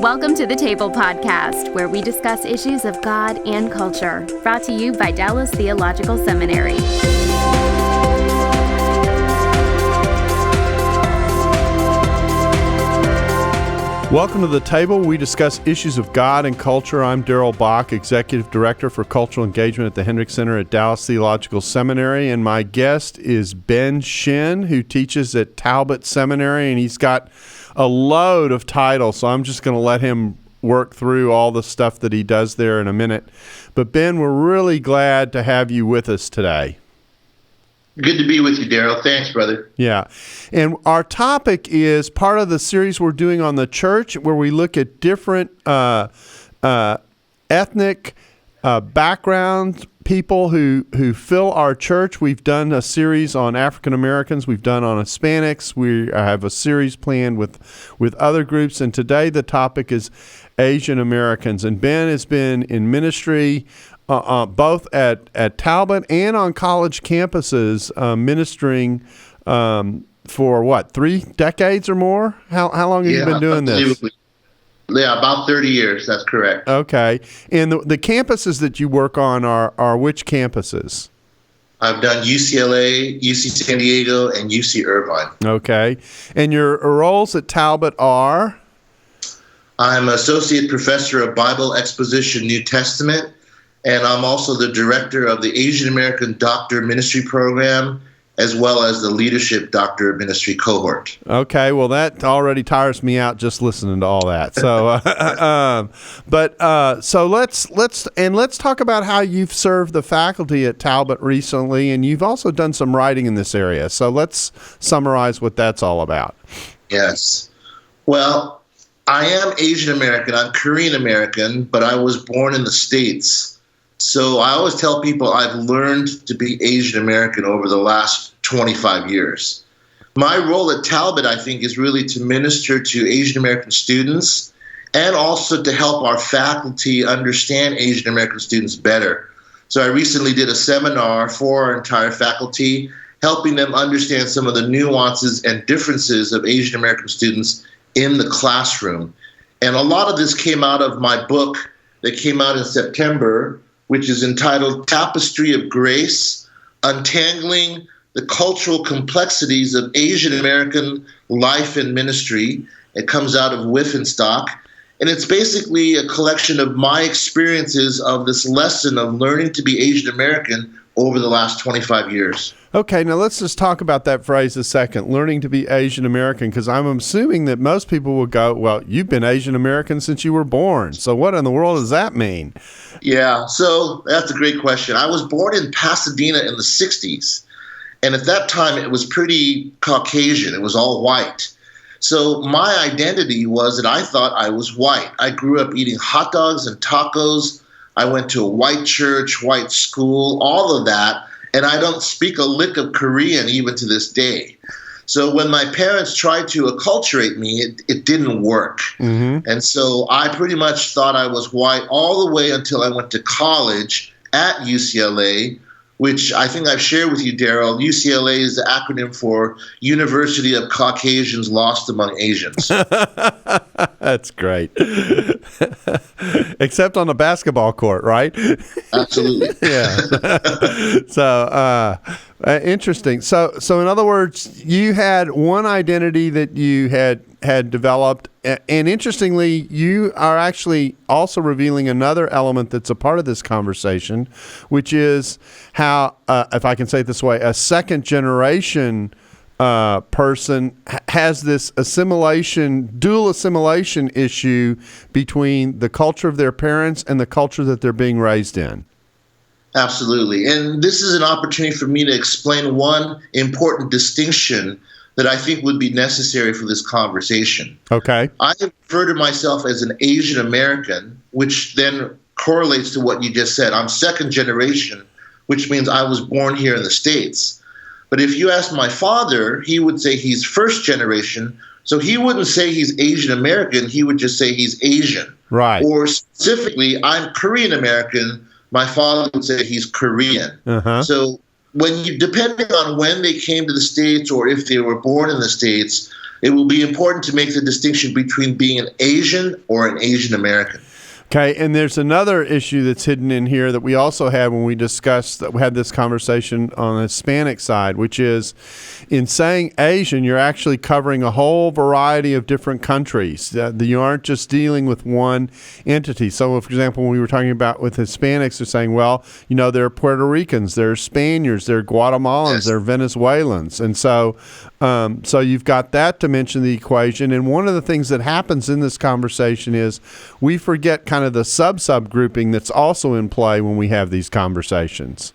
Welcome to the Table Podcast, where we discuss issues of God and culture, brought to you by Dallas Theological Seminary. Welcome to the Table. We discuss issues of God and culture. I'm Darrell Bock, Executive Director for Cultural Engagement at the Hendrick Center at Dallas Theological Seminary, and my guest is Ben Shin, who teaches at Talbot Seminary, and he's got a load of titles, so I'm just going to let him work through all the stuff that he does there in a minute. But Ben, we're really glad to have you with us today. Good to be with you, Darrell. Thanks, brother. Yeah. And our topic is part of the series we're doing on the church, where we look at different ethnic backgrounds, people who fill our church. We've done a series on African Americans. We've done on Hispanics. We have a series planned with other groups. And today the topic is Asian Americans. And Ben has been in ministry both at Talbot and on college campuses, ministering for what, 3 decades or more? How long have you been doing this? Yeah, about 30 years. That's correct. Okay. And the campuses that you work on are which campuses? I've done UCLA, UC San Diego, and UC Irvine. Okay. And your roles at Talbot are? I'm Associate Professor of Bible Exposition New Testament, and I'm also the Director of the Asian American Doctor Ministry Program, as well as the Leadership Doctor Ministry Cohort. Okay, well, that already tires me out just listening to all that. So, so let's talk about how you've served the faculty at Talbot recently, and you've also done some writing in this area. So let's summarize what that's all about. Yes. Well, I am Asian American. I'm Korean American, but I was born in the States. So I always tell people I've learned to be Asian American over the last 25 years. My role at Talbot, I think, is really to minister to Asian American students and also to help our faculty understand Asian American students better. So I recently did a seminar for our entire faculty, helping them understand some of the nuances and differences of Asian American students in the classroom. And a lot of this came out of my book that came out in September, which is entitled Tapestry of Grace, Untangling the Cultural Complexities of Asian American Life and Ministry. It comes out of Wiffenstock, and it's basically a collection of my experiences of this lesson of learning to be Asian American over the last 25 years. Okay, now let's just talk about that phrase a second, learning to be Asian American, because I'm assuming that most people will go, well, you've been Asian American since you were born. So what in the world does that mean? Yeah, so that's a great question. I was born in Pasadena in the 60s, and at that time it was pretty Caucasian. It was all white. So my identity was that I thought I was white. I grew up eating hot dogs and tacos. I went to a white church, white school, all of that, and I don't speak a lick of Korean even to this day. So when my parents tried to acculturate me, it didn't work. Mm-hmm. And so I pretty much thought I was white all the way until I went to college at UCLA, which I think I've shared with you, Darrell. UCLA is the acronym for University of Caucasians Lost Among Asians. That's great. Except on the basketball court, right? Absolutely. Yeah. So, interesting. So in other words, you had one identity that you had developed, and interestingly, you are actually also revealing another element that's a part of this conversation, which is how, if I can say it this way, a second generation person has this dual assimilation issue between the culture of their parents and the culture that they're being raised in. Absolutely. And this is an opportunity for me to explain one important distinction that I think would be necessary for this conversation. Okay. I refer to myself as an Asian American, which then correlates to what you just said. I'm second generation, which means I was born here in the States. But if you ask my father, he would say he's first generation. So he wouldn't say he's Asian American. He would just say he's Asian. Right. Or specifically, I'm Korean American. My father would say he's Korean. Uh-huh. So depending on when they came to the States or if they were born in the States, it will be important to make the distinction between being an Asian or an Asian American. Okay, and there's another issue that's hidden in here that we also had when we had this conversation on the Hispanic side, which is in saying Asian, you're actually covering a whole variety of different countries. You aren't just dealing with one entity. So, for example, when we were talking about with Hispanics, they're saying, well, there are Puerto Ricans, there are Spaniards, there are Guatemalans, Yes. there are Venezuelans. And so you've got that dimension of the equation. And one of the things that happens in this conversation is we forget kind of the subgrouping that's also in play when we have these conversations.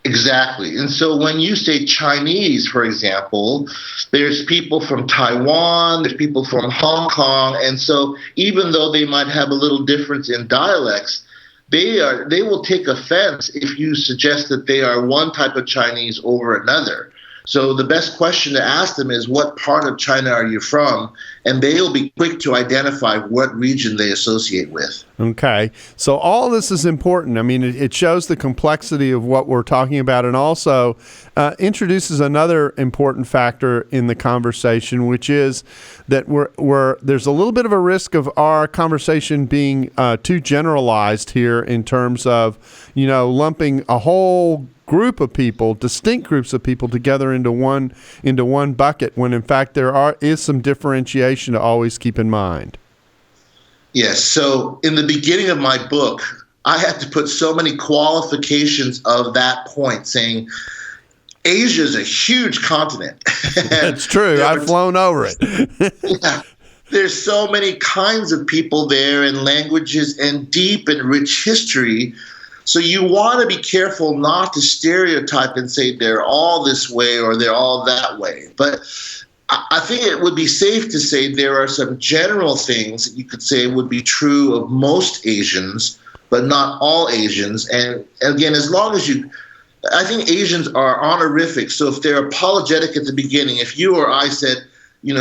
Exactly. And so when you say Chinese, for example, there's people from Taiwan, there's people from Hong Kong. And so even though they might have a little difference in dialects, they will take offense if you suggest that they are one type of Chinese over another. So the best question to ask them is, what part of China are you from? And they'll be quick to identify what region they associate with. Okay. So all this is important. I mean, it shows the complexity of what we're talking about, and also introduces another important factor in the conversation, which is that there's a little bit of a risk of our conversation being too generalized here in terms of, lumping a whole group of people, distinct groups of people together into one bucket, when in fact there is some differentiation to always keep in mind. Yes. So in the beginning of my book, I had to put so many qualifications of that point, saying Asia is a huge continent. That's true. I've flown over it. Yeah. There's so many kinds of people there, and languages, and deep and rich history. So you want to be careful not to stereotype and say they're all this way or they're all that way. But I think it would be safe to say there are some general things that you could say would be true of most Asians, but not all Asians. And again, as long as I think Asians are honorific. So if they're apologetic at the beginning, if you or I said,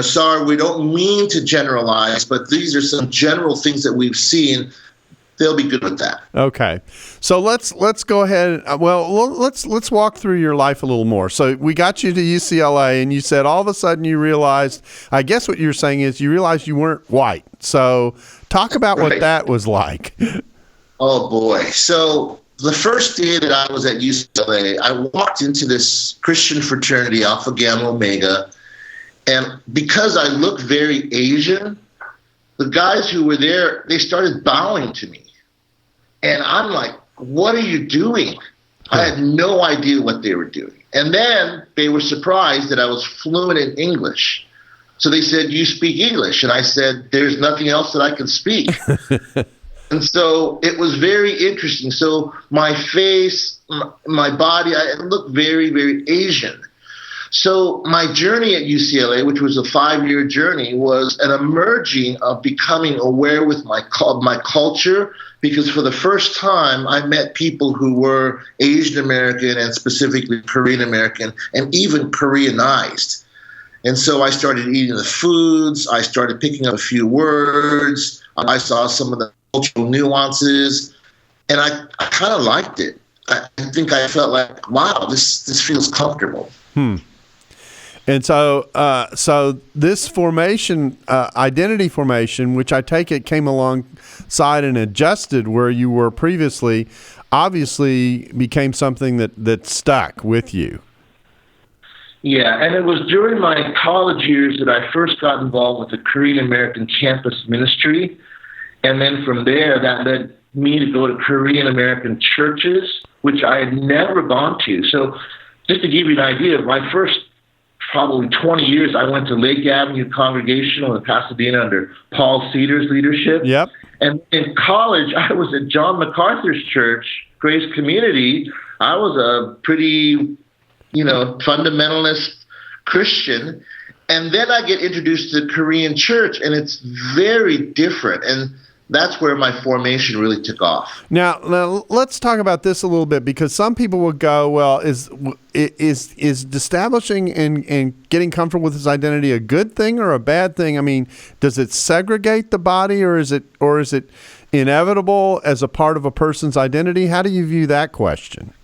sorry, we don't mean to generalize, but these are some general things that we've seen, they'll be good with that. Okay. So let's go ahead. Let's walk through your life a little more. So we got you to UCLA, and you said all of a sudden you realized, I guess what you're saying is you realized you weren't white. So talk about Right. what that was like. Oh boy. So the first day that I was at UCLA, I walked into this Christian fraternity, Alpha Gamma Omega, and because I looked very Asian, the guys who were there, they started bowing to me. And I'm like, what are you doing? I had no idea what they were doing. And then they were surprised that I was fluent in English. So they said, you speak English? And I said, there's nothing else that I can speak. And so it was very interesting. So my face, my body, I looked very, very Asian. So my journey at UCLA, which was a 5-year journey, was an emerging of becoming aware with my culture, because for the first time I met people who were Asian American and specifically Korean American and even Koreanized. And so I started eating the foods. I started picking up a few words. I saw some of the cultural nuances, and I kind of liked it. I think I felt like, wow, this feels comfortable. And so this formation, identity formation, which I take it came alongside and adjusted where you were previously, obviously became something that stuck with you. Yeah, and it was during my college years that I first got involved with the Korean American campus ministry. And then from there, that led me to go to Korean American churches, which I had never gone to. So just to give you an idea, of my first probably 20 years, I went to Lake Avenue Congregational in Pasadena under Paul Cedars' leadership. Yep. And in college, I was at John MacArthur's church, Grace Community. I was a pretty, fundamentalist Christian. And then I get introduced to the Korean church, and it's very different. And that's where my formation really took off. Now let's talk about this a little bit, because some people would go, well, is establishing and getting comfortable with his identity a good thing or a bad thing? I mean, does it segregate the body, or is it inevitable as a part of a person's identity? How do you view that question?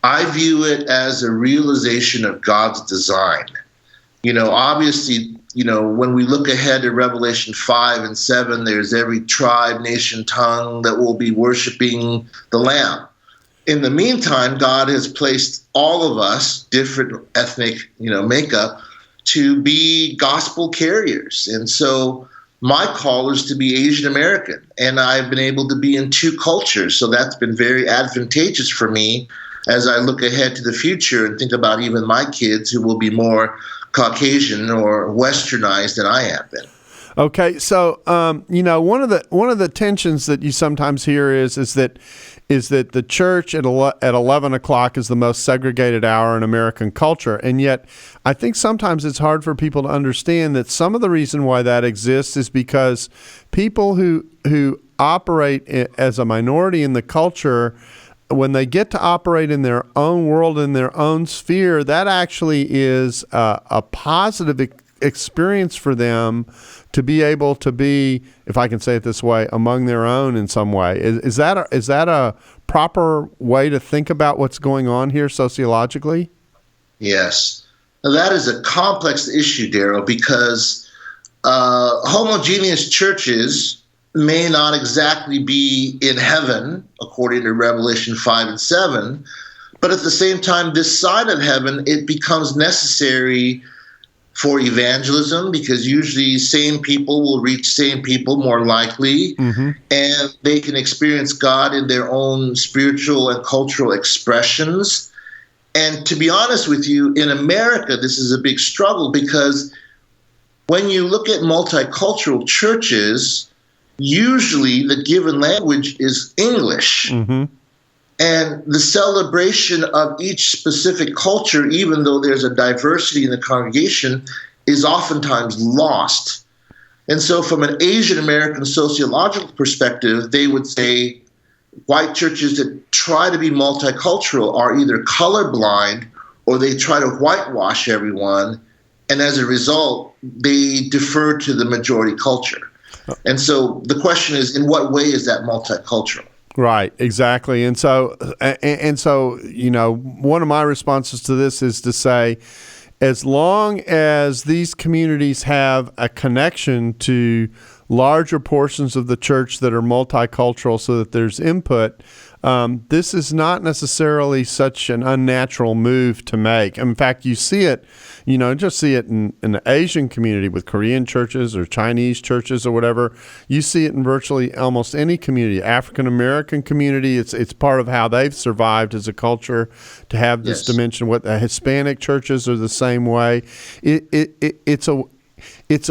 I view it as a realization of God's design. Obviously, when we look ahead to Revelation 5 and 7, there's every tribe, nation, tongue that will be worshiping the Lamb. In the meantime, God has placed all of us, different ethnic, makeup, to be gospel carriers. And so my call is to be Asian American, and I've been able to be in two cultures. So that's been very advantageous for me as I look ahead to the future and think about even my kids who will be more Caucasian or Westernized than I have been. Okay, so one of the tensions that you sometimes hear is that the church at 11 o'clock is the most segregated hour in American culture, and yet I think sometimes it's hard for people to understand that some of the reason why that exists is because people who operate as a minority in the culture, when they get to operate in their own world, in their own sphere, that actually is a positive experience for them to be able to be, if I can say it this way, among their own in some way. Is that a proper way to think about what's going on here sociologically? Yes. Now, that is a complex issue, Darrell, because homogeneous churches may not exactly be in heaven, according to Revelation 5 and 7, but at the same time, this side of heaven, it becomes necessary for evangelism, because usually same people will reach same people more likely, and they can experience God in their own spiritual and cultural expressions. And to be honest with you, in America, this is a big struggle, because when you look at multicultural churches, usually the given language is English. And the celebration of each specific culture, even though there's a diversity in the congregation, is oftentimes lost. And so from an Asian American sociological perspective, they would say white churches that try to be multicultural are either colorblind or they try to whitewash everyone. And as a result, they defer to the majority culture. And so the question is, in what way is that multicultural? Right, exactly. And so, one of my responses to this is to say, as long as these communities have a connection to larger portions of the church that are multicultural so that there's input, this is not necessarily such an unnatural move to make. In fact, you see it, just see it in the Asian community with Korean churches or Chinese churches or whatever. You see it in virtually almost any community. African American community, it's part of how they've survived as a culture to have this dimension. What the Hispanic churches are the same way. It's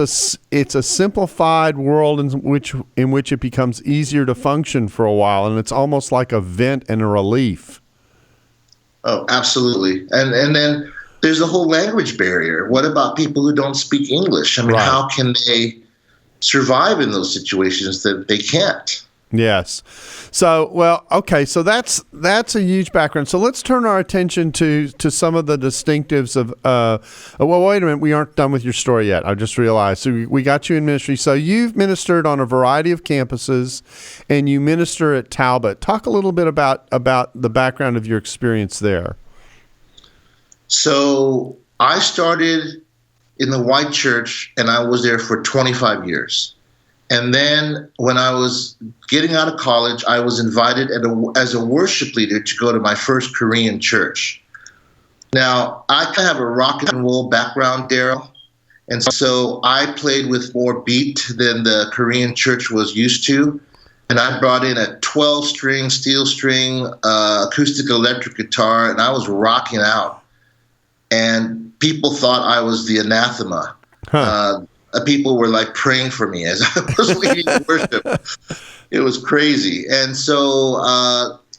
a simplified world in which it becomes easier to function for a while, and it's almost like a vent and a relief. Oh, absolutely. And then there's a whole language barrier. What about people who don't speak English? I mean, How can they survive in those situations that they can't? Yes. So, so that's a huge background. So let's turn our attention to some of the distinctives of, wait a minute, we aren't done with your story yet. I just realized. So we got you in ministry. So you've ministered on a variety of campuses, and you minister at Talbot. Talk a little bit about the background of your experience there. So I started in the white church, and I was there for 25 years. And then when I was getting out of college, I was invited as a worship leader to go to my first Korean church. Now, I kind of have a rock and roll background, Darrell, and so I played with more beat than the Korean church was used to. And I brought in a 12-string, steel string, acoustic electric guitar, and I was rocking out. And people thought I was the anathema. People were like praying for me as I was leading worship. It was crazy. And so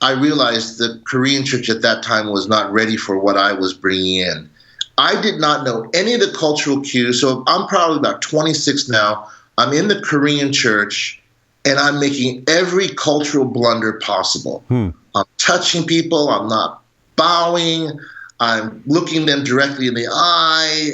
I realized the Korean church at that time was not ready for what I was bringing in. I did not know any of the cultural cues. So I'm probably about 26 now. I'm in the Korean church, and I'm making every cultural blunder possible. I'm touching people. I'm not bowing. I'm looking them directly in the eye.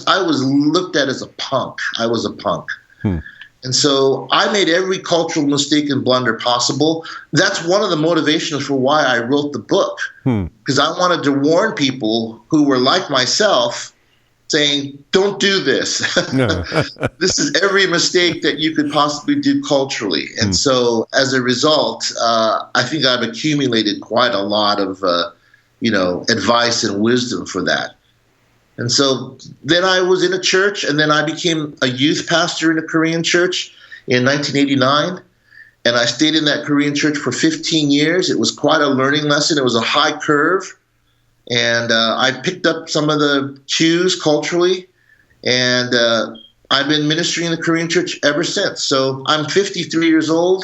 I was looked at as a punk. I was a punk. And so I made every cultural mistake and blunder possible. That's one of the motivations for why I wrote the book, because I wanted to warn people who were like myself saying, don't do this. This is every mistake that you could possibly do culturally. And so as a result, I think I've accumulated quite a lot of, advice and wisdom for that. And so then I was in a church, and then I became a youth pastor in a Korean church in 1989. And I stayed in that Korean church for 15 years. It was quite a learning lesson. It was a high curve. And I picked up some of the cues culturally. And I've been ministering in the Korean church ever since. So I'm 53 years old.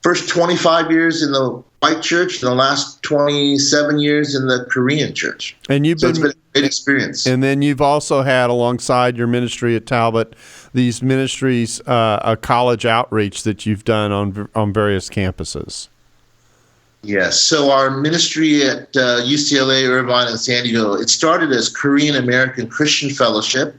First 25 years in the white church, and the last 27 years in the Korean church. And it's been a great experience. And then you've also had, alongside your ministry at Talbot, these ministries, a college outreach that you've done on various campuses. Yes. So our ministry at UCLA, Irvine, and San Diego, it started as Korean American Christian Fellowship,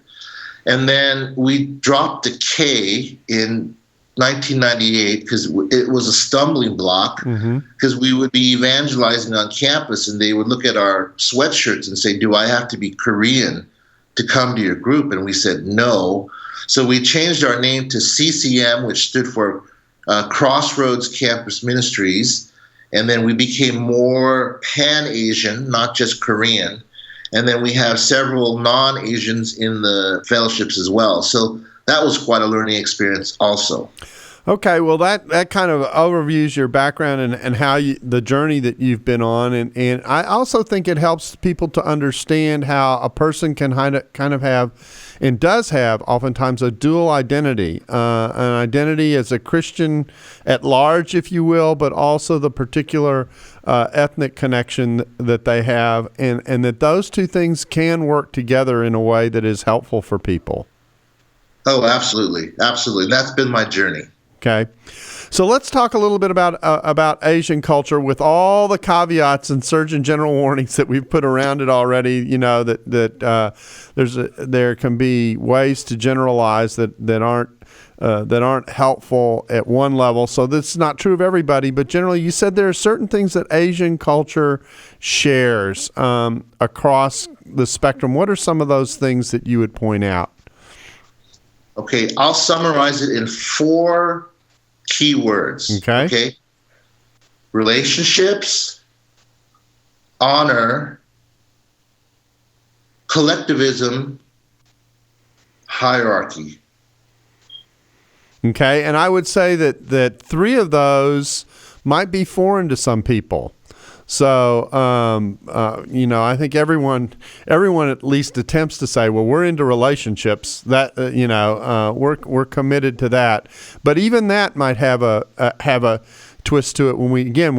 and then we dropped the K in 1998 because it was a stumbling block, because we would be evangelizing on campus, and they would look at our sweatshirts and say, do I have to be Korean to come to your group? And we said no. So we changed our name to CCM, which stood for Crossroads Campus Ministries. And then we became more Pan-Asian, not just Korean. And then we have several non-Asians in the fellowships as well. So that was quite a learning experience also. Okay, well, that kind of overviews your background and how the journey that you've been on. And I also think it helps people to understand how a person can kind of have, and does have oftentimes, a dual identity, an identity as a Christian at large, if you will, but also the particular ethnic connection that they have, and that those two things can work together in a way that is helpful for people. Oh, absolutely. Absolutely. That's been my journey. Okay. So let's talk a little bit about Asian culture, with all the caveats and Surgeon General warnings that we've put around it already. You know, that there can be ways to generalize that aren't helpful at one level. So this is not true of everybody, but generally, you said there are certain things that Asian culture shares across the spectrum. What are some of those things that you would point out? Okay, I'll summarize it in 4 key words. Okay. Relationships, honor, collectivism, hierarchy. Okay, and I would say that 3 of those might be foreign to some people. So, I think everyone at least attempts to say, well, we're into relationships. That we're committed to that. But even that might have a twist to it. When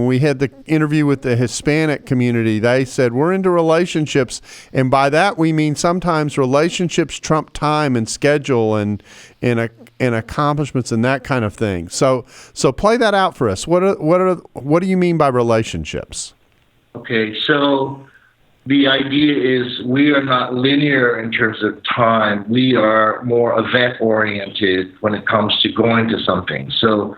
we had the interview with the Hispanic community, they said we're into relationships, and by that we mean sometimes relationships trump time and schedule and accomplishments and that kind of thing. So play that out for us. What do you mean by relationships? Okay, so the idea is we are not linear in terms of time. We are more event-oriented when it comes to going to something. So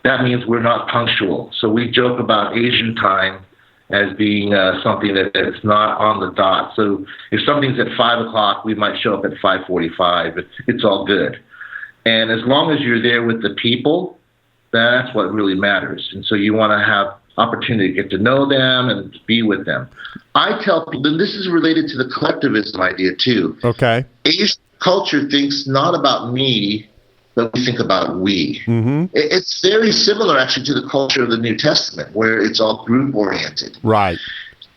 that means we're not punctual. So we joke about Asian time as being something that's not on the dot. So if something's at 5 o'clock, we might show up at 5:45. It's all good. And as long as you're there with the people, that's what really matters. And so you want to have opportunity to get to know them and be with them. I tell people, and this is related to the collectivism idea too. Okay. Asian culture thinks not about me, but we think about we. Mm-hmm. It's very similar actually to the culture of the New Testament, where it's all group oriented. Right.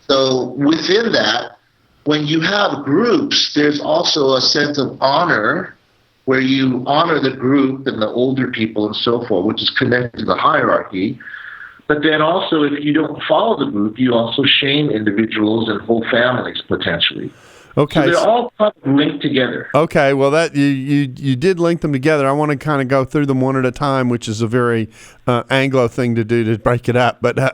So within that, when you have groups, there's also a sense of honor, where you honor the group and the older people and so forth, which is connected to the hierarchy. But then also, if you don't follow the group, you also shame individuals and whole families potentially. Okay, so they're all kind of linked together. Okay, well, that you did link them together. I want to kind of go through them one at a time, which is a very Anglo thing to do, to break it up. But let's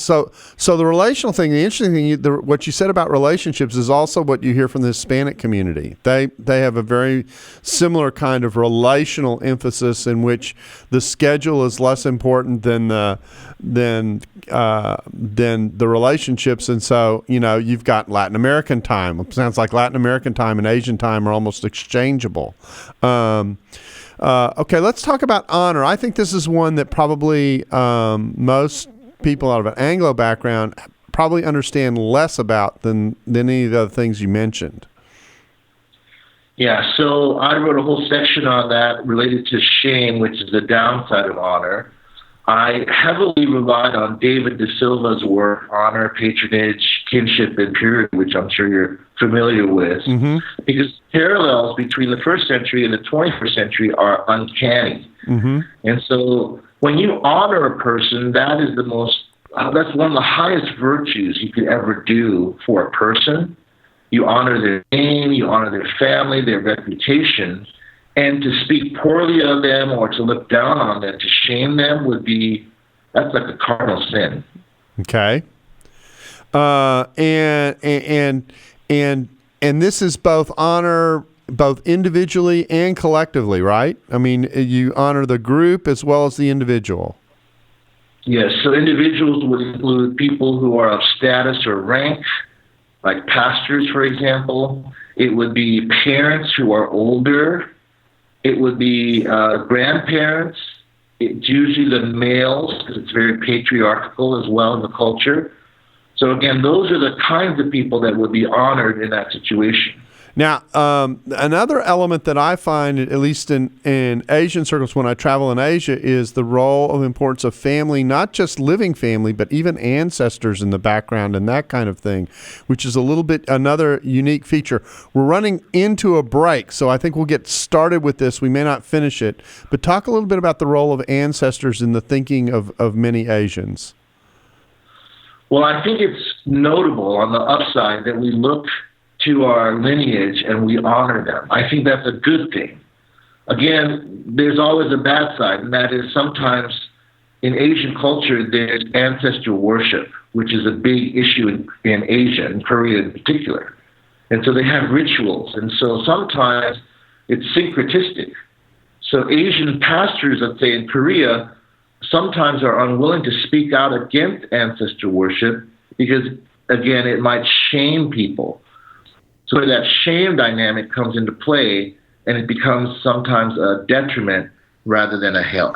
so the relational thing. The interesting thing, what you said about relationships is also what you hear from the Hispanic community. They have a very similar kind of relational emphasis in which the schedule is less important than the relationships, and so So, you've got Latin American time. It sounds like Latin American time and Asian time are almost exchangeable. Okay, let's talk about honor. I think this is one that probably most people out of an Anglo background probably understand less about than any of the other things you mentioned. Yeah, so I wrote a whole section on that related to shame, which is the downside of honor. I heavily relied on David De Silva's work, Honor, Patronage, Kinship, and Purity, which I'm sure you're familiar with, because parallels between the first century and the 21st century are uncanny. And so when you honor a person, that is that's one of the highest virtues you could ever do for a person. You honor their name, you honor their family, their reputation, and to speak poorly of them or to look down on them, to shame them that's like a cardinal sin. Okay. And this is both honor, both individually and collectively, right? I mean, you honor the group as well as the individual. Yes, so individuals would include people who are of status or rank, like pastors, for example. It would be parents who are older. It would be grandparents. It's usually the males, because it's very patriarchal as well in the culture. So again, those are the kinds of people that would be honored in that situation. Now, another element that I find, at least in Asian circles when I travel in Asia, is the role of importance of family, not just living family, but even ancestors in the background and that kind of thing, which is a little bit another unique feature. We're running into a break, so I think we'll get started with this. We may not finish it, but talk a little bit about the role of ancestors in the thinking of many Asians. Well, I think it's notable on the upside that we look to our lineage and we honor them. I think that's a good thing. Again, there's always a bad side, and that is sometimes in Asian culture there's ancestral worship, which is a big issue in Asia, in Korea in particular. And so they have rituals, and so sometimes it's syncretistic. So Asian pastors, let's say in Korea, sometimes are unwilling to speak out against ancestral worship because, again, it might shame people. So that shame dynamic comes into play, and it becomes sometimes a detriment rather than a help.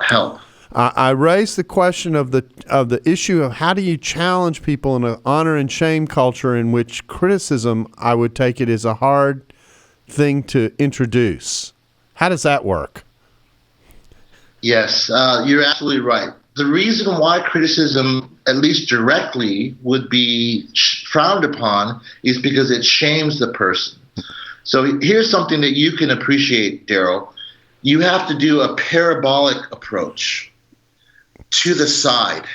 I raised the question of the issue of how do you challenge people in an honor and shame culture in which criticism, I would take it, is a hard thing to introduce. How does that work? Yes, you're absolutely right. The reason why criticism, at least directly, would be frowned upon is because it shames the person. So here's something that you can appreciate, Darrell. You have to do a parabolic approach to the side.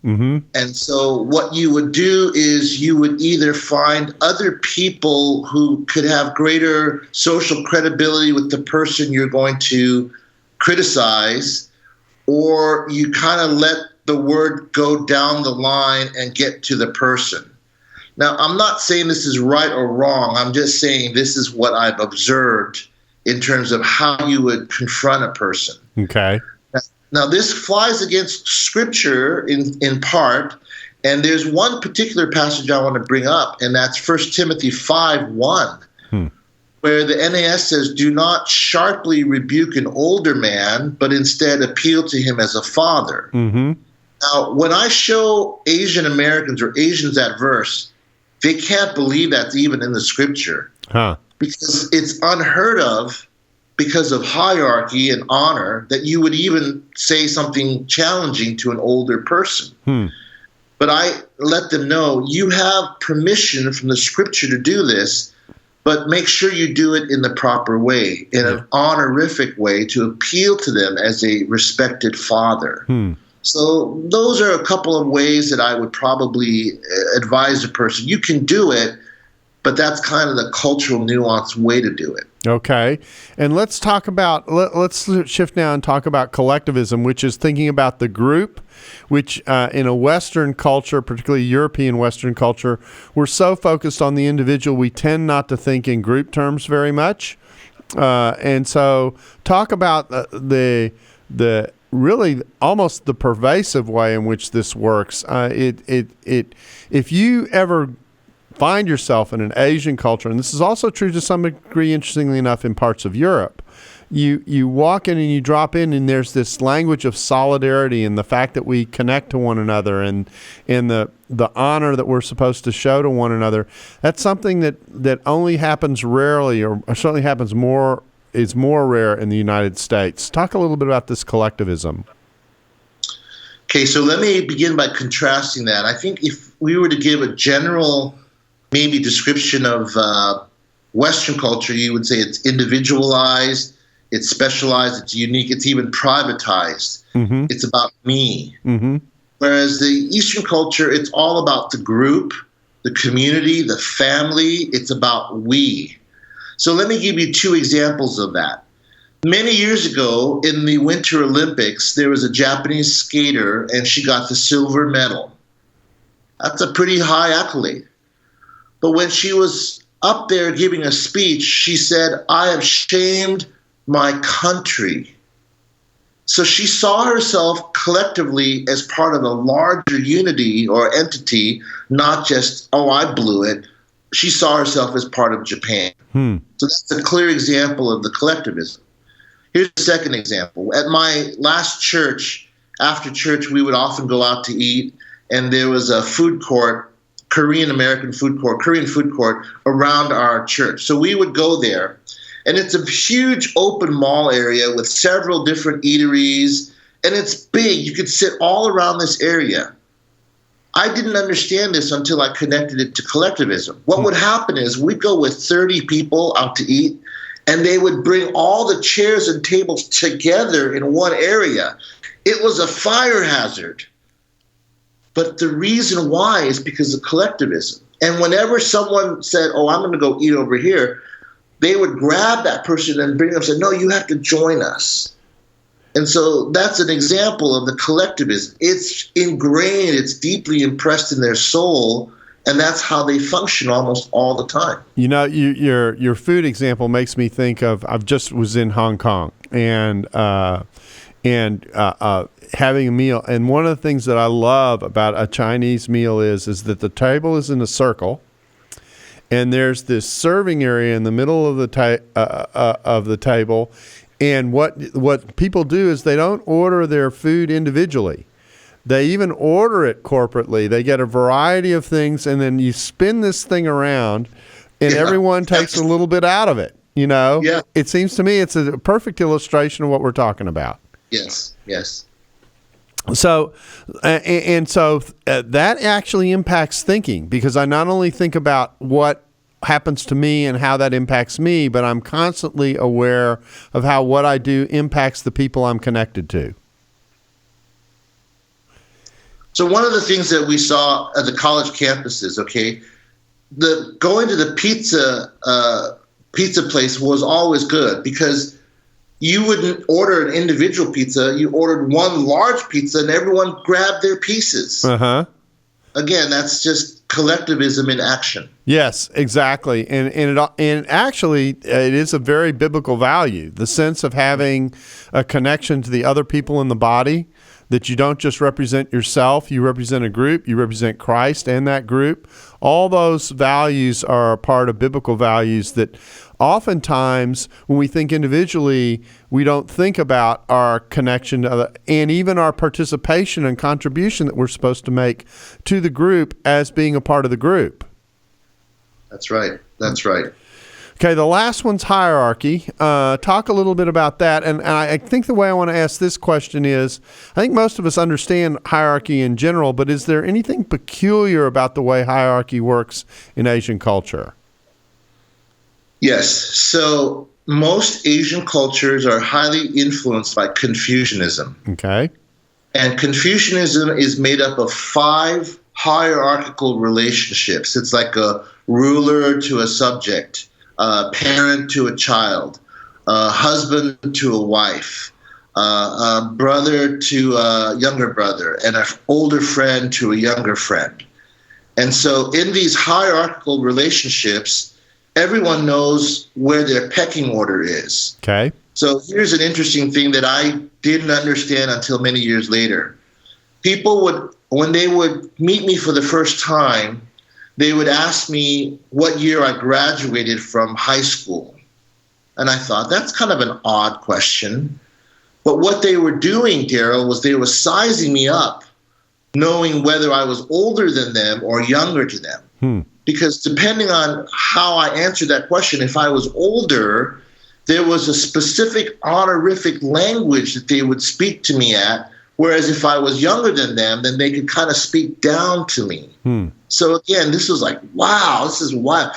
And so what you would do is you would either find other people who could have greater social credibility with the person you're going to criticize, or you kind of let the word go down the line and get to the person. Now, I'm not saying this is right or wrong. I'm just saying this is what I've observed in terms of how you would confront a person. Okay. Now, this flies against Scripture in part, and there's one particular passage I want to bring up, and that's 1 Timothy 5:1. Where the NAS says, do not sharply rebuke an older man, but instead appeal to him as a father. Now, when I show Asian Americans or Asians that verse, they can't believe that's even in the Scripture. Because it's unheard of, because of hierarchy and honor, that you would even say something challenging to an older person. But I let them know, you have permission from the Scripture to do this, but make sure you do it in the proper way, in an honorific way, to appeal to them as a respected father. So those are a couple of ways that I would probably advise a person. You can do it, but that's kind of the cultural nuanced way to do it. Okay. And let's talk about, let's shift now and talk about collectivism, which is thinking about the group, which in a Western culture, particularly European Western culture, we're so focused on the individual, we tend not to think in group terms very much. And so talk about the really almost the pervasive way in which this works. If you ever find yourself in an Asian culture, and this is also true to some degree, interestingly enough, in parts of Europe. You walk in and you drop in, and there's this language of solidarity and the fact that we connect to one another, and the honor that we're supposed to show to one another. That's something that only happens rarely, or certainly happens is more rare in the United States. Talk a little bit about this collectivism. Okay, so let me begin by contrasting that. I think if we were to give a general maybe description of Western culture, you would say it's individualized, it's specialized, it's unique, it's even privatized. Mm-hmm. It's about me. Mm-hmm. Whereas the Eastern culture, it's all about the group, the community, the family. It's about we. So let me give you two examples of that. Many years ago in the Winter Olympics, there was a Japanese skater, and she got the silver medal. That's a pretty high accolade. But when she was up there giving a speech, she said, "I have shamed my country." So she saw herself collectively as part of a larger unity or entity, not just, "Oh, I blew it." She saw herself as part of Japan. So that's a clear example of the collectivism. Here's the second example. At my last church, after church, we would often go out to eat, and there was a food court, Korean food court around our church. So we would go there, and it's a huge open mall area with several different eateries, and it's big. You could sit all around this area. I didn't understand this until I connected it to collectivism. What would happen is we'd go with 30 people out to eat, and they would bring all the chairs and tables together in one area. It was a fire hazard. But the reason why is because of collectivism. And whenever someone said, "Oh, I'm going to go eat over here," they would grab that person and bring them and say, "No, you have to join us." And so that's an example of the collectivism. It's ingrained, it's deeply impressed in their soul, and that's how they function almost all the time. You know, your food example makes me think of, I've just was in Hong Kong and having a meal. And one of the things that I love about a Chinese meal is that the table is in a circle, and there's this serving area in the middle of the table. And what people do is they don't order their food individually. They even order it corporately. They get a variety of things, and then you spin this thing around, and everyone takes a little bit out of it. You know, It seems to me it's a perfect illustration of what we're talking about. Yes. So, that actually impacts thinking, because I not only think about what happens to me and how that impacts me, but I'm constantly aware of how what I do impacts the people I'm connected to. So one of the things that we saw at the college campuses, going to the pizza place was always good, because you wouldn't order an individual pizza. You ordered one large pizza, and everyone grabbed their pieces. Uh-huh. Again, that's just collectivism in action. Yes, exactly. And actually, it is a very biblical value, the sense of having a connection to the other people in the body, that you don't just represent yourself, you represent a group, you represent Christ and that group. All those values are a part of biblical values that oftentimes, when we think individually, we don't think about our connection to other, and even our participation and contribution that we're supposed to make to the group as being a part of the group. That's right. Okay, the last one's hierarchy. Talk a little bit about that. And I think the way I want to ask this question is, I think most of us understand hierarchy in general, but is there anything peculiar about the way hierarchy works in Asian culture? Yes. So most Asian cultures are highly influenced by Confucianism. Okay. And Confucianism is made up of 5 hierarchical relationships. It's like a ruler to a subject, a parent to a child, a husband to a wife, a brother to a younger brother, and an older friend to a younger friend. And so in these hierarchical relationships, everyone knows where their pecking order is. Okay. So here's an interesting thing that I didn't understand until many years later. People would, when they would meet me for the first time, they would ask me what year I graduated from high school. And I thought, that's kind of an odd question. But what they were doing, Darrell, was they were sizing me up, knowing whether I was older than them or younger to them. Because depending on how I answered that question, if I was older, there was a specific honorific language that they would speak to me at, whereas if I was younger than them, then they could kind of speak down to me. So again, this was like, wow, this is wild.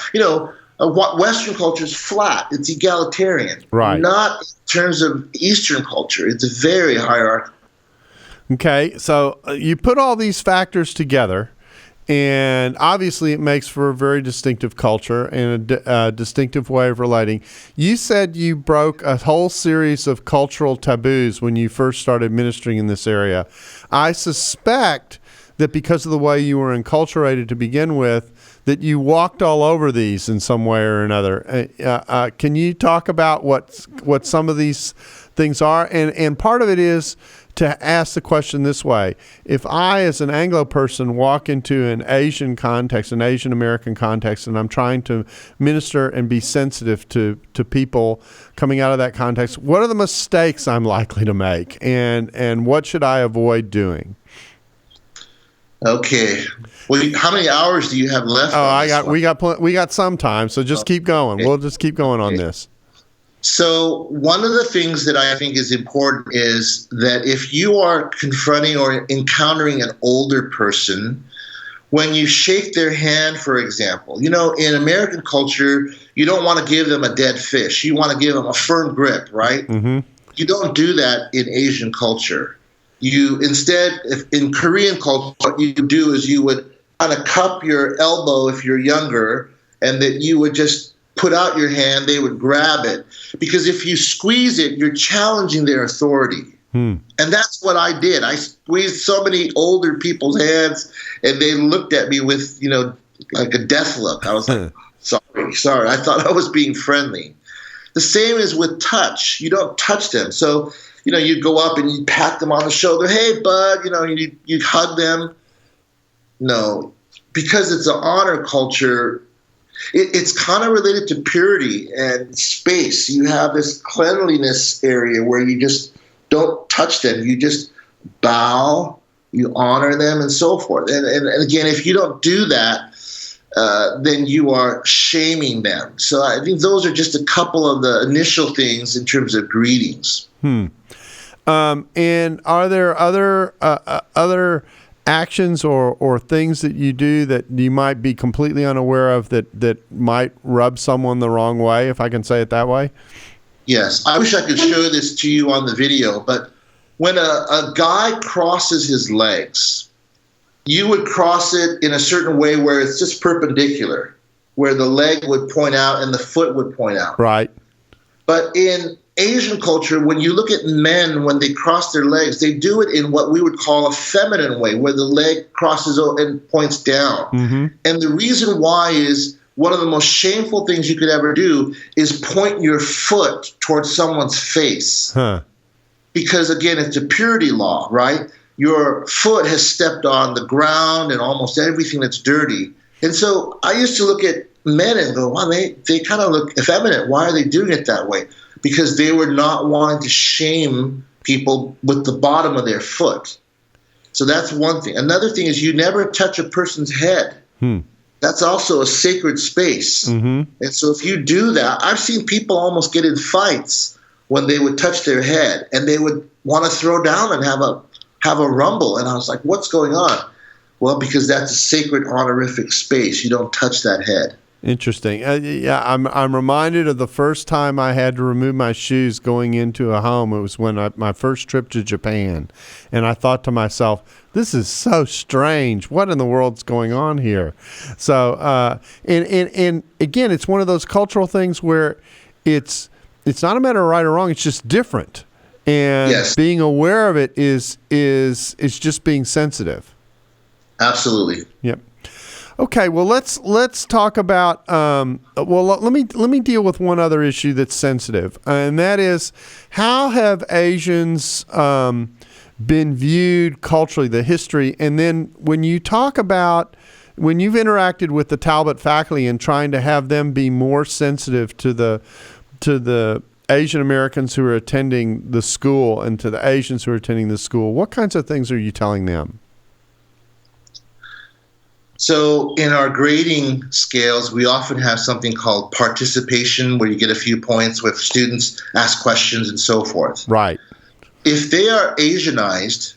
Western culture is flat. It's egalitarian. Right. Not in terms of Eastern culture. It's very hierarchical. Okay, so you put all these factors together, and obviously it makes for a very distinctive culture and a distinctive way of relating. You said you broke a whole series of cultural taboos when you first started ministering in this area. I suspect that because of the way you were enculturated to begin with, that you walked all over these in some way or another. Can you talk about what some of these things are? And part of it is to ask the question this way. If I, as an Anglo person, walk into an Asian context, an Asian American context, and I'm trying to minister and be sensitive to people coming out of that context, what are the mistakes I'm likely to make? And what should I avoid doing? Okay. Well, how many hours do you have left? We got some time, so just keep going. Okay. We'll just keep going on this. So one of the things that I think is important is that if you are confronting or encountering an older person, when you shake their hand, for example, in American culture, you don't want to give them a dead fish. You want to give them a firm grip, right? Mm-hmm. You don't do that in Asian culture. You instead, in Korean culture, what you do is you would kind of cup your elbow if you're younger, and that you would just put out your hand, they would grab it. Because if you squeeze it, you're challenging their authority. And that's what I did. I squeezed so many older people's hands, and they looked at me with, like a death look. I was like, sorry. I thought I was being friendly. The same is with touch. You don't touch them. So, you go up and you pat them on the shoulder. Hey, bud, you hug them. No, because it's an honor culture. It's kind of related to purity and space. You have this cleanliness area where you just don't touch them. You just bow, you honor them, and so forth. And again, if you don't do that, then you are shaming them. So I think those are just a couple of the initial things in terms of greetings. And are there other actions or things that you do that you might be completely unaware of that might rub someone the wrong way, if I can say it that way? Yes. I wish I could show this to you on the video, but when a guy crosses his legs, you would cross it in a certain way where it's just perpendicular, where the leg would point out and the foot would point out. Right. But in Asian culture, when you look at men, when they cross their legs, they do it in what we would call a feminine way, where the leg crosses and points down. Mm-hmm. And the reason why is one of the most shameful things you could ever do is point your foot towards someone's face. Because, again, it's a purity law, right? Your foot has stepped on the ground and almost everything that's dirty. And so I used to look at men and go, wow, they kind of look effeminate. Why are they doing it that way? Because they were not wanting to shame people with the bottom of their foot. So that's one thing. Another thing is you never touch a person's head. That's also a sacred space. Mm-hmm. And so if you do that, I've seen people almost get in fights when they would touch their head, and they would want to throw down and have a rumble. And I was like, what's going on? Well, because that's a sacred honorific space. You don't touch that head. Interesting. I'm reminded of the first time I had to remove my shoes going into a home. It was when my first trip to Japan, and I thought to myself, "This is so strange. What in the world's going on here?" So, and again, it's one of those cultural things where it's not a matter of right or wrong. It's just different, and being aware of it is just being sensitive. Absolutely. Yep. Okay, well let's talk about. Let me deal with one other issue that's sensitive, and that is how have Asians been viewed culturally, the history, and then when you talk about when you've interacted with the Talbot faculty and trying to have them be more sensitive to the Asian Americans who are attending the school and to the Asians who are attending the school, what kinds of things are you telling them? So in our grading scales, we often have something called participation, where you get a few points with students ask questions and so forth. Right. If they are Asianized,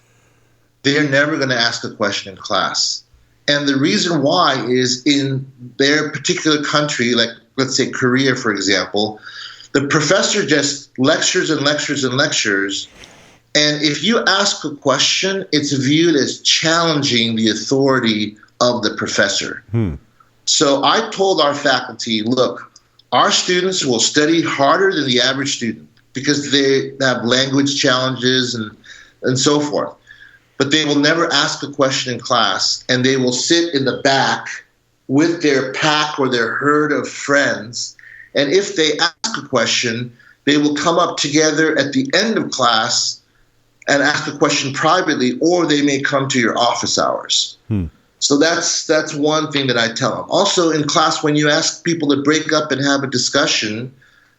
they're never going to ask a question in class. And the reason why is in their particular country, like let's say Korea, for example, the professor just lectures and lectures and lectures. And if you ask a question, it's viewed as challenging the authority of the professor. So I told our faculty, look, our students will study harder than the average student because they have language challenges and so forth. But they will never ask a question in class, and they will sit in the back with their pack or their herd of friends. And if they ask a question, they will come up together at the end of class and ask a question privately, or they may come to your office hours. So that's one thing that I tell them. Also in class, when you ask people to break up and have a discussion,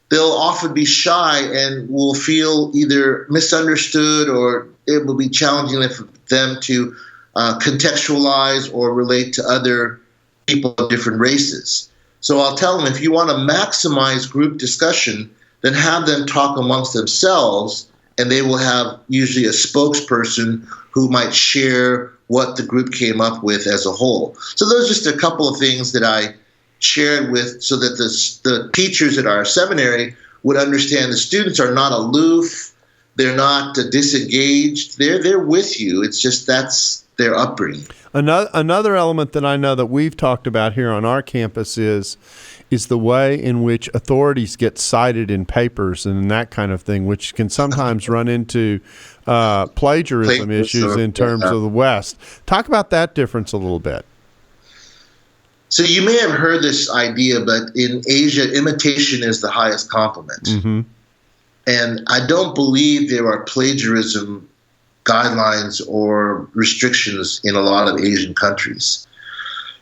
they'll often be shy and will feel either misunderstood, or it will be challenging for them to contextualize or relate to other people of different races. So I'll tell them, if you want to maximize group discussion, then have them talk amongst themselves, and they will have usually a spokesperson who might share what the group came up with as a whole. So those are just a couple of things that I shared with, so that the teachers at our seminary would understand the students are not aloof, they're not disengaged, they're with you. It's just that's their upbringing. Another element that I know that we've talked about here on our campus is the way in which authorities get cited in papers and that kind of thing, which can sometimes run into plagiarism issues in terms of the West. Talk about that difference a little bit. So you may have heard this idea, but in Asia, imitation is the highest compliment. And I don't believe there are plagiarism guidelines or restrictions in a lot of Asian countries.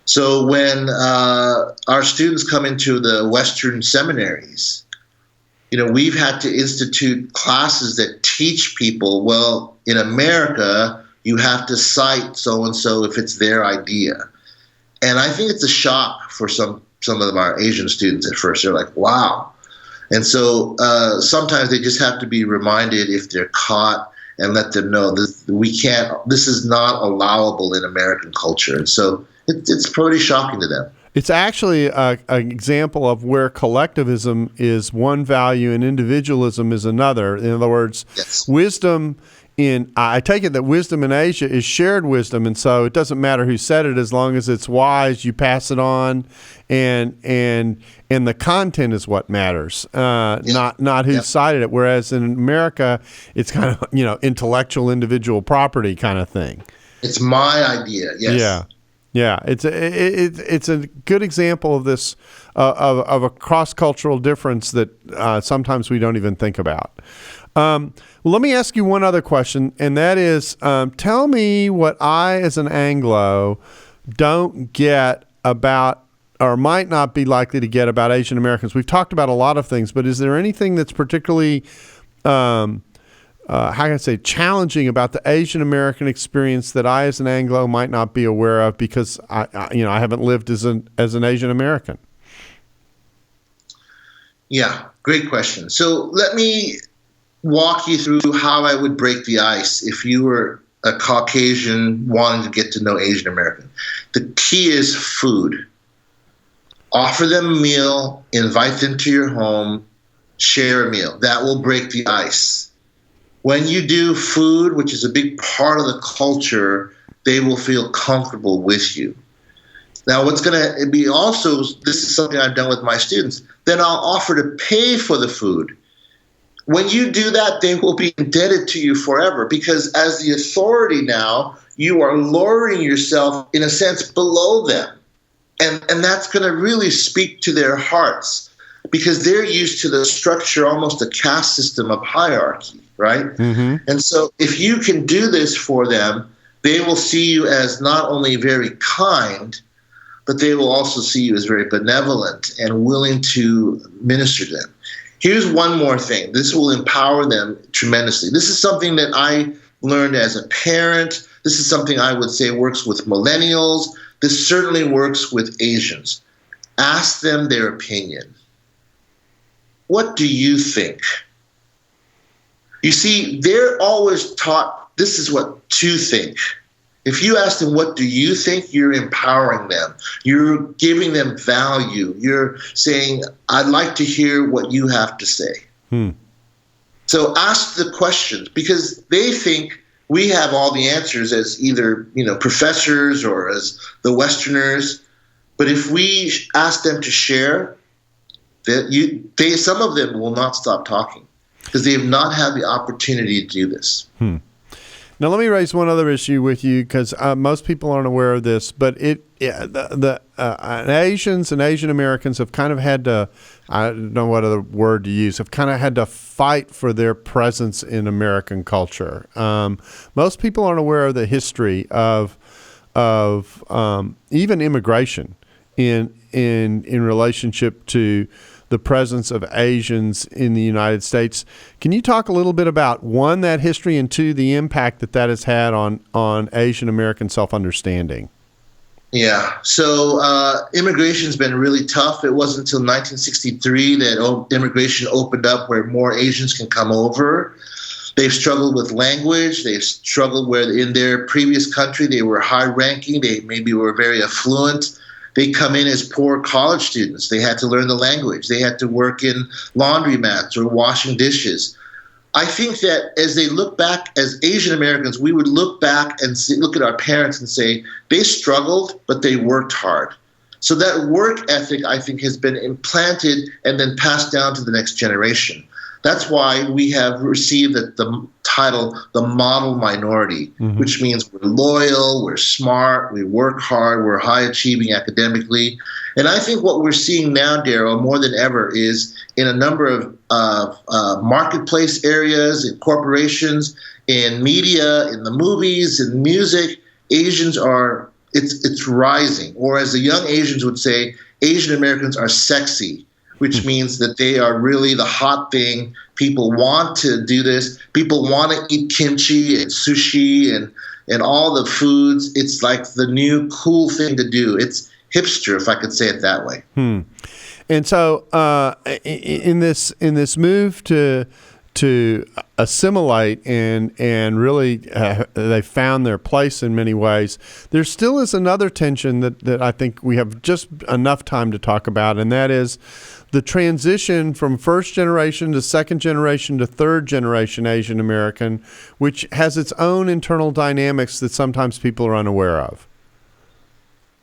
So when our students come into the Western seminaries, we've had to institute classes that teach people, well, in America, you have to cite so-and-so if it's their idea. And I think it's a shock for some of our Asian students at first. They're like, wow. And so sometimes they just have to be reminded if they're caught, and let them know this is not allowable in American culture. And so it's pretty shocking to them. It's actually an example of where collectivism is one value and individualism is another. In other words, yes. Wisdom I take it that wisdom in Asia is shared wisdom, and so it doesn't matter who said it as long as it's wise, you pass it on, and the content is what matters, not who cited it. Whereas in America, it's kind of intellectual individual property kind of thing. It's my idea. Yes. Yeah. It's a good example of this of a cross-cultural difference that sometimes we don't even think about. Let me ask you one other question, and that is, tell me what I, as an Anglo, don't get about, or might not be likely to get about Asian Americans. We've talked about a lot of things, but is there anything that's particularly, how can I say, challenging about the Asian American experience that I, as an Anglo, might not be aware of because I haven't lived as an Asian American? Yeah, great question. So let me walk you through how I would break the ice if you were a Caucasian wanting to get to know Asian American. The key is food. Offer them a meal, invite them to your home, share a meal. That will break the ice. When you do food, which is a big part of the culture, they will feel comfortable with you. Now, what's going to be also, this is something I've done with my students, then I'll offer to pay for the food. When you do that, they will be indebted to you forever, because as the authority now, you are lowering yourself, in a sense, below them. And that's going to really speak to their hearts, because they're used to the structure, almost a caste system of hierarchy, right? Mm-hmm. And so if you can do this for them, they will see you as not only very kind, but they will also see you as very benevolent and willing to minister to them. Here's one more thing. This will empower them tremendously. This is something that I learned as a parent. This is something I would say works with millennials. This certainly works with Asians. Ask them their opinion. What do you think? You see, they're always taught this is what to think. If you ask them, what do you think? You're empowering them. You're giving them value. You're saying, I'd like to hear what you have to say. So ask the questions, because they think we have all the answers as either, professors or as the Westerners. But if we ask them to share, some of them will not stop talking because they have not had the opportunity to do this. Now, let me raise one other issue with you, because most people aren't aware of this, but Asians and Asian Americans have kind of had to, I don't know what other word to use, have kind of had to fight for their presence in American culture. Most people aren't aware of the history of even immigration in relationship to the presence of Asians in the United States. Can you talk a little bit about, one, that history, and two, the impact that has had on Asian American self-understanding? Yeah. So immigration's been really tough. It wasn't until 1963 that immigration opened up where more Asians can come over. They've struggled with language. They've struggled where in their previous country they were high-ranking. They maybe were very affluent. They come in as poor college students. They had to learn the language. They had to work in laundromats or washing dishes. I think that as they look back as Asian Americans, we would look back and look at our parents and say, they struggled, but they worked hard. So that work ethic, I think, has been implanted and then passed down to the next generation. That's why we have received the title, the model minority, which means we're loyal, we're smart, we work hard, we're high achieving academically. And I think what we're seeing now, Darrell, more than ever, is in a number of marketplace areas, in corporations, in media, in the movies, in music, Asians are, it's rising. Or as the young Asians would say, Asian Americans are sexy, which means that they are really the hot thing. People want to do this. People want to eat kimchi and sushi and all the foods. It's like the new cool thing to do. It's hipster, if I could say it that way. And so in this move to assimilate and really they found their place in many ways, there still is another tension that I think we have just enough time to talk about, and that is the transition from first generation to second generation to third generation Asian American, which has its own internal dynamics that sometimes people are unaware of.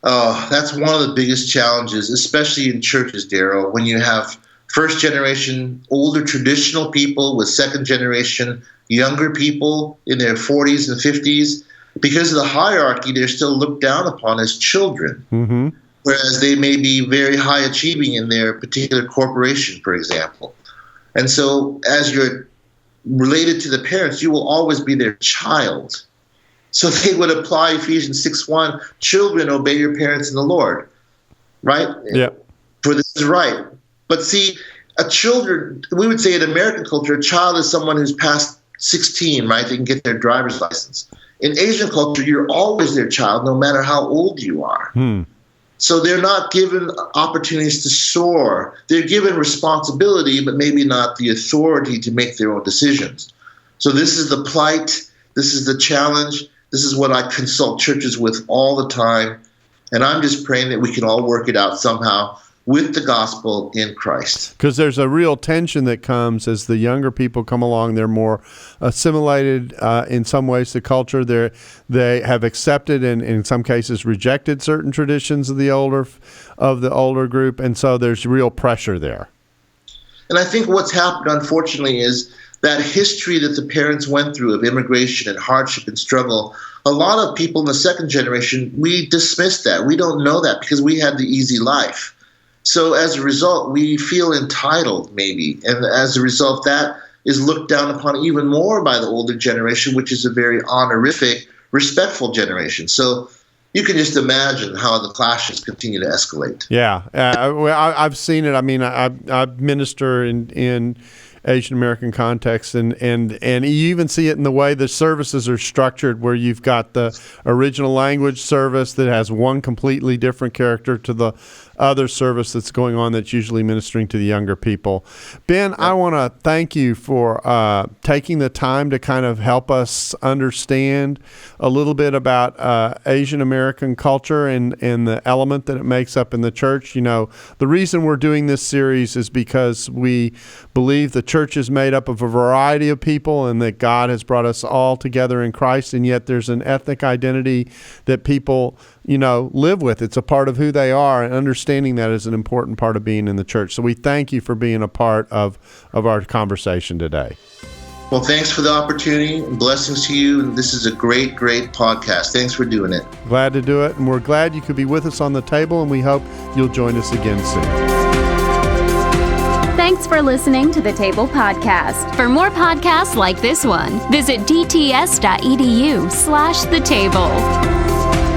Oh, that's one of the biggest challenges, especially in churches, Darrell, when you have first generation older traditional people with second generation younger people in their 40s and 50s. Because of the hierarchy, they're still looked down upon as children. Whereas they may be very high achieving in their particular corporation, for example. And so as you're related to the parents, you will always be their child. So they would apply Ephesians 6:1, children, obey your parents in the Lord, right? Yeah. For this is right. But see, we would say in American culture, a child is someone who's past 16, right? They can get their driver's license. In Asian culture, you're always their child, no matter how old you are. So they're not given opportunities to soar. They're given responsibility, but maybe not the authority to make their own decisions. So this is the plight. This is the challenge. This is what I consult churches with all the time. And I'm just praying that we can all work it out somehow with the gospel in Christ. Because there's a real tension that comes as the younger people come along. They're more assimilated in some ways to culture. They have accepted and in some cases rejected certain traditions of the older group, and so there's real pressure there. And I think what's happened, unfortunately, is that history that the parents went through of immigration and hardship and struggle. A lot of people in the second generation, we dismiss that. We don't know that because we had the easy life. So as a result, we feel entitled maybe. And as a result, that is looked down upon even more by the older generation, which is a very honorific, respectful generation. So you can just imagine how the clashes continue to escalate. Yeah, I've seen it. I mean, I minister in Asian American context, and you even see it in the way the services are structured, where you've got the original language service that has one completely different character to the other service that's going on that's usually ministering to the younger people. Ben, I want to thank you for taking the time to kind of help us understand a little bit about Asian American culture and the element that it makes up in the church. You know, the reason we're doing this series is because we believe the church is made up of a variety of people and that God has brought us all together in Christ, and yet there's an ethnic identity that people, you know, live with. It's a part of who they are, and understanding that is an important part of being in the church. So we thank you for being a part of our conversation today. Well, thanks for the opportunity, and blessings to you. This is a great, great podcast. Thanks for doing it. Glad to do it, and we're glad you could be with us on the table, and we hope you'll join us again soon. Thanks for listening to the Table Podcast. For more podcasts like this one, visit dts.edu/the table.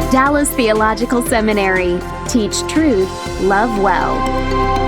Dallas Theological Seminary. Teach truth, love well.